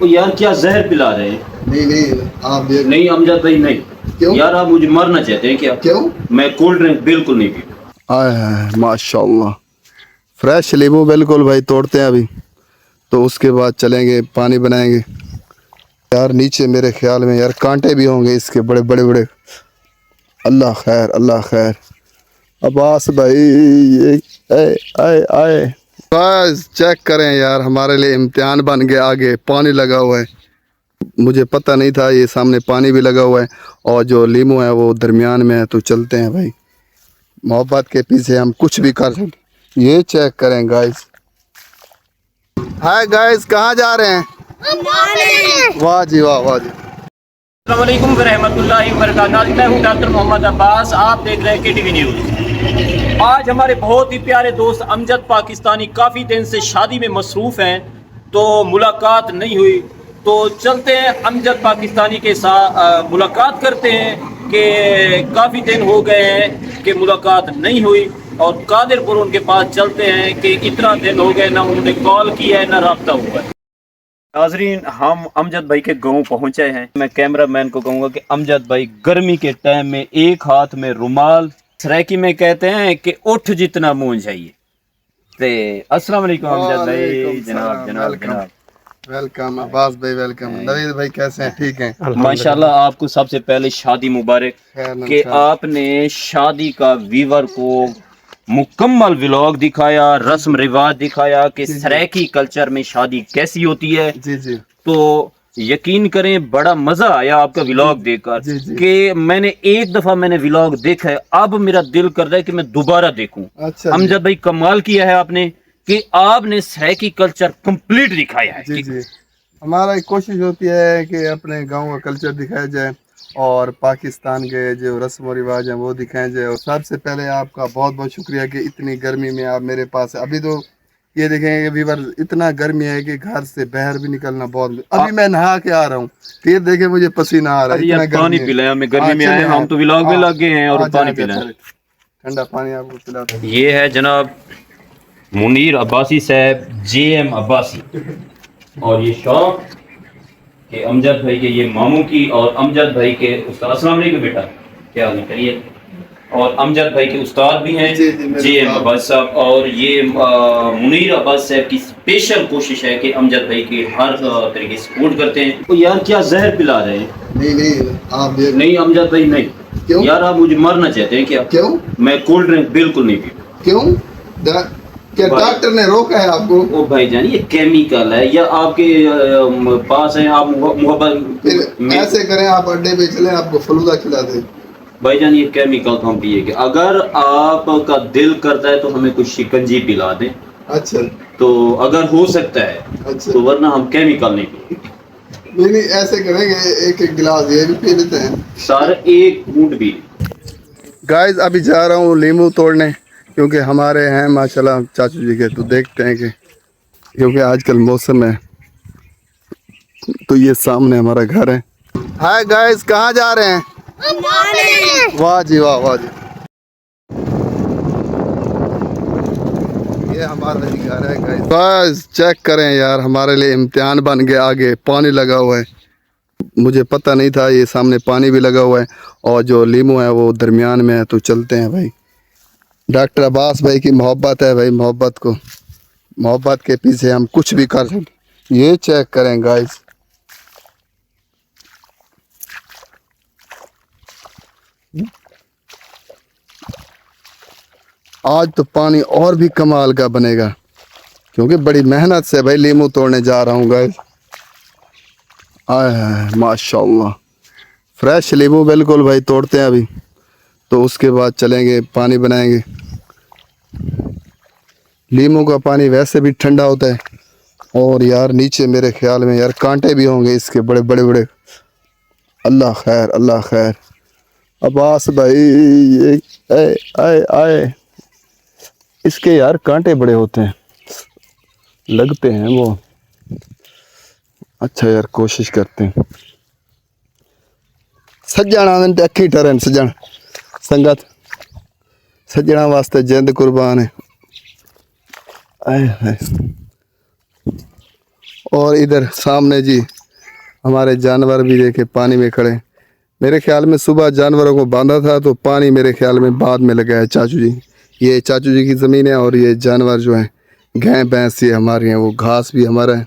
तो यार क्या जहर पिला रहे हैं? नहीं नहीं, आप ये नहीं अमजद भाई नहीं। क्यों? यार आप मुझे मारना चाहते हैं क्या? क्यों? मैं कोल्ड ड्रिंक बिल्कुल नहीं पीता। आए हाय माशाल्लाह, फ्रेश नींबू बिल्कुल भाई, तोड़ते हैं अभी तो उसके बाद चलेंगे पानी बनाएंगे। यार नीचे मेरे ख्याल में यार कांटे भी होंगे इसके बड़े बड़े बड़े। अल्लाह खैर अल्लाह खैर। अब्बास भाई ये आए आए आए, बस चेक करें यार, हमारे लिए इम्तिहान बन गया। आगे पानी लगा हुआ है, मुझे पता नहीं था ये सामने पानी भी लगा हुआ है और जो लीमू है वो दरमियान में है। तो चलते हैं भाई, मोहब्बत के पीछे हम कुछ भी कर सकते। ये चेक करें गाइस। हाय गाइस, कहाँ जा रहे हैं? वाह जी वाह, वाह जी। अस्सलाम वालेकुम रहमतुल्लाहि व बरकातहू। मैं हूँ डॉक्टर मोहम्मद अब्बास, आप देख रहे हैं केटीवी न्यूज़। आज हमारे बहुत ही प्यारे दोस्त अमजद पाकिस्तानी काफ़ी दिन से शादी में मसरूफ़ हैं, तो मुलाकात नहीं हुई। तो चलते हैं अमजद पाकिस्तानी के साथ मुलाकात करते हैं कि काफ़ी दिन हो गए हैं कि मुलाकात नहीं हुई। और कादिरपुर उनके पास चलते हैं कि इतना दिन हो गए, ना उन्होंने कॉल किया है ना रब्ता हुआ है। नाजरीन, हम अमजद भाई के गांव पहुंचे हैं। मैं कैमरा मैन को कहूंगा कि अमजद भाई गर्मी के टाइम में एक हाथ में रुमाल, सराइकी में कहते हैं कि उठ जितना मुंह चाहिए। ते अस्सलाम वालेकुम अमजद भाई। जनाब जनाब वेलकम जनाब। वेलकम अब्बास भाई, वेलकम। नवीद भाई कैसे हैं? ठीक हैं? माशाल्लाह, आपको सबसे पहले शादी मुबारक खैर कि नमस्कार। आपने शादी का वीवर को मुकम्मल व्लॉग दिखाया, रस्म रिवाज दिखाया कि जी जी सराइकी कल्चर में शादी कैसी होती है। जी जी तो यकीन करें बड़ा मजा आया आपका जी व्लॉग देखकर जी जी। कि मैंने एक दफा व्लॉग देखा है, अब मेरा दिल कर रहा है कि मैं दोबारा देखूं। अच्छा जी अमजद भाई कमाल किया है आपने कि आपने सराइकी कल्चर कंप्लीट दिखाया है जी कि जी। हमारा एक कोशिश होती है कि अपने गांव का कल्चर दिखाया जाए और पाकिस्तान के जो रस्म और रिवाज हैं वो दिखाए जाए। और सबसे पहले आपका बहुत बहुत शुक्रिया कि इतनी गर्मी में आप मेरे पास है। अभी तो ये देखेंगे व्यूवर, इतना गर्मी है कि घर से बाहर भी निकलना बहुत। अभी मैं नहा के आ रहा हूँ, फिर देखे मुझे पसीना आ रहा है, अरे यार इतना पानी गर्मी है। पिलाए, हमें गर्मी हाँ में आए चले हैं, हम आए, तो व्लॉग में लग गए हैं और आ पानी जाए पिलाएं। पहले ठंडा पानी आपको पिलाता हूँ। ये है जनाब मुनीर अब्बासी साहब, जेएम अब्बासी। और ये शॉप कि अमजद भाई के ये मामू की और अमजद भाई के उस्ताद। अस्सलाम वालेकुम बेटा, क्या हाल है? करिए। और अमजद भाई के उस्ताद भी हैं जी जी, मेरे जेएम उस्ताद। अब्बास साहब। और ये मुनीर अब्बास साहब की स्पेशल कोशिश है कि अमजद भाई की हर तरीके से सपोर्ट करते हैं। तो यार क्या जहर पिला रहे हैं? नहीं नहीं, आप ये नहीं अमजद भाई नहीं। क्यों? यार आप मुझे मारना चाहते हैं क्या? क्यों? मैं कोल्ड ड्रिंक बिल्कुल नहीं पीता। क्यों? क्या भाई डॉक्टर ने रोका है आपको? ओ भाईजान, ये केमिकल है या आपके पास है? आप मोहब्बत फिर में ऐसे करें, आप अड्डे पे चलें, आपको फलूदा खिला दें। भाईजान, ये केमिकल तो हम पिएंगे। अगर आपका दिल करता है तो हमें कुछ शिकंजी पिला दें, अच्छा तो अगर हो सकता है अच्छा। तो, वरना हम केमिकल नहीं पिएंगे। नहीं नहीं, ऐसे करेंगे, एक एक गिलास ये भी पी लेते हैं। सर एक घूंट भी। गाइस अभी जा रहा हूँ लीमू तोड़ने, क्योंकि हमारे हैं माशाल्लाह चाचू जी के। तो देखते हैं कि क्योंकि आजकल मौसम है। तो ये सामने हमारा घर है। हाय गाइस, कहाँ जा रहे हैं? वाह जी वाह, वाह जी। ये हमारा जी घर है गाइस। बस चेक करें यार, हमारे लिए इम्तिहान बन गया। आगे पानी लगा हुआ है, मुझे पता नहीं था ये सामने पानी भी लगा हुआ है और जो लीमू है वो दरमियान में है। तो चलते हैं भाई, डॉक्टर अब्बास भाई की मोहब्बत है भाई, मोहब्बत को, मोहब्बत के पीछे हम कुछ भी कर सकते। ये चेक करें गाइस। आज तो पानी और भी कमाल का बनेगा, क्योंकि बड़ी मेहनत से भाई लीमू तोड़ने जा रहा हूँ गाइस। आय हाय माशाल्लाह, फ्रेश लीमू बिल्कुल भाई, तोड़ते हैं अभी तो उसके बाद चलेंगे पानी बनाएंगे। लीमू का पानी वैसे भी ठंडा होता है और यार नीचे मेरे ख्याल में यार कांटे भी होंगे इसके बड़े बड़े बड़े। अल्लाह खैर अल्लाह खैर। अब्बास भाई ये आए आए आए, इसके यार कांटे बड़े होते हैं, लगते हैं वो। अच्छा यार कोशिश करते हैं। सज्जन आनंद अखी ठहरन सज्जन संगत, सज्जना वास्ते जिंद कुर्बान है। आए हाय, और इधर सामने जी हमारे जानवर भी देखे पानी में खड़े। मेरे ख्याल में सुबह जानवरों को बांधा था तो पानी मेरे ख्याल में बाद में लगा है चाचू जी। ये चाचू जी की ज़मीन है और ये जानवर जो है गाय भैंस ये हमारी हैं, वो घास भी हमारा है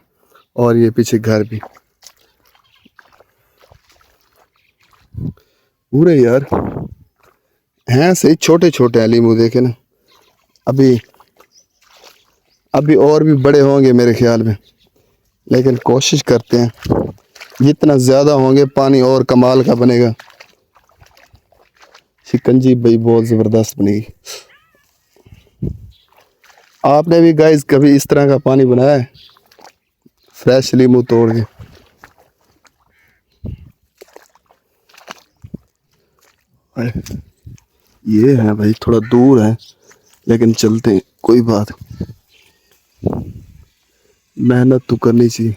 और ये पीछे घर भी पूरे यार हैं सही छोटे छोटे हैं लीमू देखे ना। अभी और भी बड़े होंगे मेरे ख्याल में, लेकिन कोशिश करते हैं जितना ज़्यादा होंगे पानी और कमाल का बनेगा। शिकंजी भाई बहुत ज़बरदस्त बनेगी। आपने भी गाइस कभी इस तरह का पानी बनाया है फ्रेश लीमू तोड़ के? ये है भाई थोड़ा दूर है लेकिन चलते हैं, कोई बात, मेहनत तो करनी चाहिए।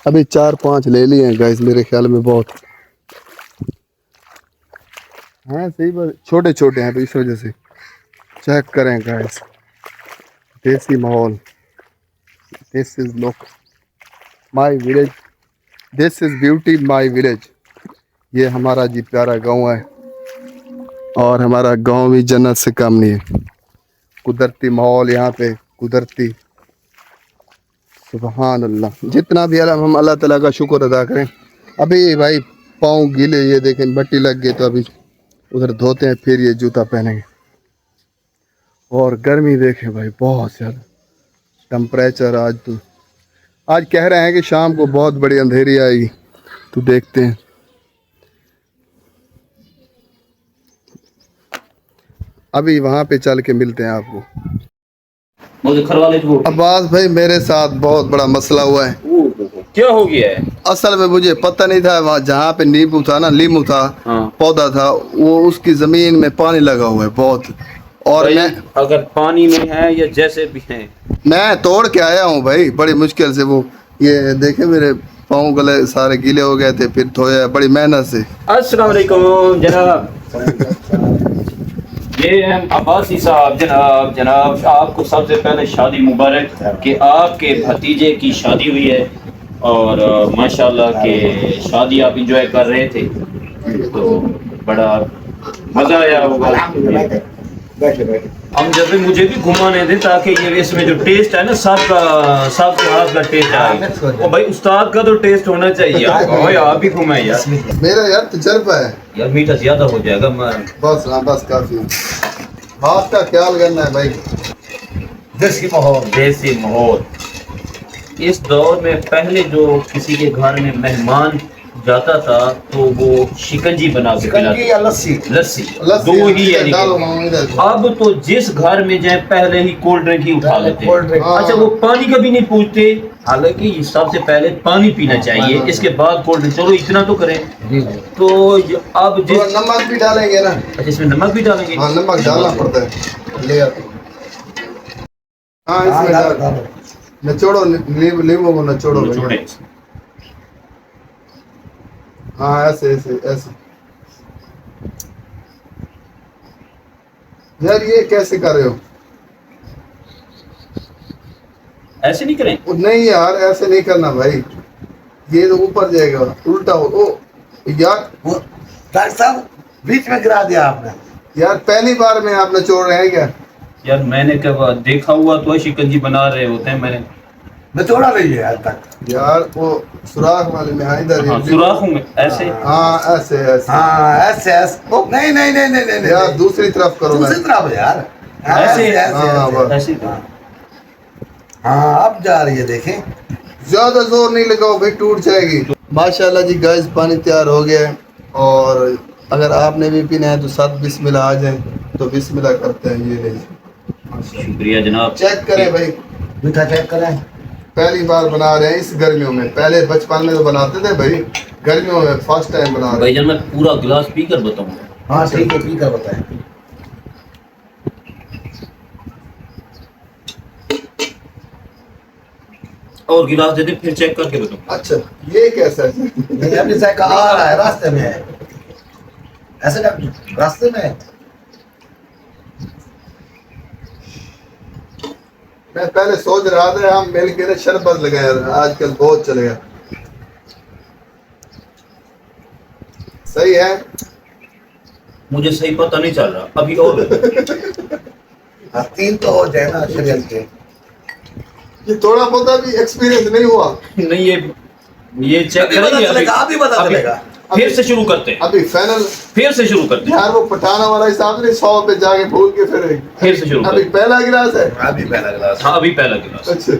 अभी 4-5 ले लिए हैं गाइस मेरे ख्याल में, बहुत हैं सही बात, छोटे छोटे हैं तो इस वजह से। चेक करें गाइस देसी माहौल, this is look my village, this is beauty my village. ये हमारा जी प्यारा गांव है और हमारा गांव भी जन्नत से कम नहीं है। कुदरती माहौल यहाँ पे, कुदरती, सुभान अल्लाह। जितना भी हम अल्लाह ताला का शुक्र अदा करें। अभी भाई पाँव गीले, ये देखें मट्टी लग गई तो अभी उधर धोते हैं फिर ये जूता पहनेंगे। और गर्मी देखें भाई बहुत ज़्यादा टेम्परेचर। आज कह रहे हैं कि शाम को बहुत बड़ी अंधेरी आएगी तो देखते हैं। अभी वहाँ पे चल के मिलते हैं आपको। अब्बास भाई मेरे साथ बहुत बड़ा मसला हुआ है। क्या हो गया है? असल में मुझे पता नहीं था, वहाँ जहाँ पे नींबू था ना, लीमू था, पौधा था, वो उसकी जमीन में पानी लगा हुआ है बहुत। और मैं अगर पानी में है या जैसे भी है, मैं तोड़ के आया हूँ भाई बड़ी मुश्किल से। वो ये देखे मेरे पाँव गले सारे गीले हो गए थे, फिर धोया बड़ी मेहनत से। अस्सलाम वालेकुम जनाब। ये हैं अब्बासी साहब। जनाब आपको सबसे पहले शादी मुबारक कि आपके भतीजे की शादी हुई है और माशाल्लाह के शादी आप इंजॉय कर रहे थे तो बड़ा मज़ा आया होगा। हम जब भी मुझे भी घुमाने थे ताकि ये इसमें जो टेस्ट है ना सबके हाथ का टेस्ट आए। और भाई उस्ताद का तो टेस्ट होना चाहिए। भाई आप भी घुमाए यार, मेरा यार तजर्बा है यार, मीठा ज्यादा हो जाएगा। बस हाँ बस काफी, हाथ का ख्याल करना है भाई। देसी माहौल। इस दौर में पहले जो किसी के घर में मेहमान जाता था तो वो शिकंजी बना के पिलाते, लस्सी दो ही है। अब तो जिस घर में जाए पहले ही कोल्ड ड्रिंक ही उठा लेते हैं। अच्छा वो पानी का भी नहीं पूछते, हालांकि सबसे पहले पानी पीना चाहिए इसके बाद कोल्ड ड्रिंक। चलो इतना तो करें। तो अब जिस नमक भी डालेंगे ना। अच्छा इसमें नमक भी डालेंगे? हाँ नमक डालना पड़ता है। ले हाँ इसमें डाल, नचोड़ो नींबू को नचोड़ो। हाँ ऐसे ऐसे ऐसे। यार ये कैसे कर रहे हो? ऐसे नहीं करें? नहीं यार ऐसे नहीं करना भाई, ये तो ऊपर जाएगा, उल्टा हो। ओ यार डॉक्टर साहब बीच में गिरा दिया आपने। यार पहली बार में आप नचोड़ रहे हैं क्या? यार मैंने कब देखा हुआ तो शिकंजी बना रहे होते हैं, मैंने नचोड़ा नहीं है आज तक। यार वो सुराख वाले में इधर सुराखों में ऐसे। हाँ ऐसे ऐसे। हाँ ऐसे ऐसे। ओ नहीं नहीं नहीं नहीं नहीं यार दूसरी तरफ करो, दूसरी तरफ यार ऐसे ऐसे। हाँ अब जा रही है, देखें ज्यादा जोर नहीं लगाओ भाई टूट जाएगी। माशाल्लाह जी गाइस पानी तैयार हो गया है और अगर आपने भी पीना है तो साथ बिस्मिल्लाह आ जाए तो बिस्मिल्लाह करते हैं। ये लीजिए। शुक्रिया जनाब। चेक करें भाई, मीठा चेक करें। पहली बार बना रहे हैं इस गर्मियों में, पहले बचपन में तो बनाते थे भाई, गर्मियों में फर्स्ट टाइम बना रहे हैं। भाईजान मैं पूरा गिलास पी कर बताऊंगा। हाँ ठीक है, पी कर बताएं। और गिलास दे दे फिर चेक करके बताऊं। अच्छा ये कैसा है? अभी से आ रहा है, रास्ते में है। ऐसे डॉक्टर रास्ते में मैं पहले सोच रहा था हम मिल के शरबत लगाए, आजकल बहुत चलेगा। सही है। मुझे सही पता नहीं चल रहा अभी और हाँ, 3 तो हो जाए ना शरीर के। ये थोड़ा बहुत भी एक्सपीरियंस नहीं हुआ। नहीं, ये चेक अभी पता करेंगे चलेगा, अभी पता चलेगा। फिर से शुरू करते हैं, अभी फाइनल फिर से शुरू करते हैं, यार वो पठाना वाला हिसाब नहीं, 100 पे जाके भूल के फिर फिर से शुरू अभी करते पहला गिलास है। अभी पहला गिलास। हैं। हाँ, अभी पहला गिलास। अच्छा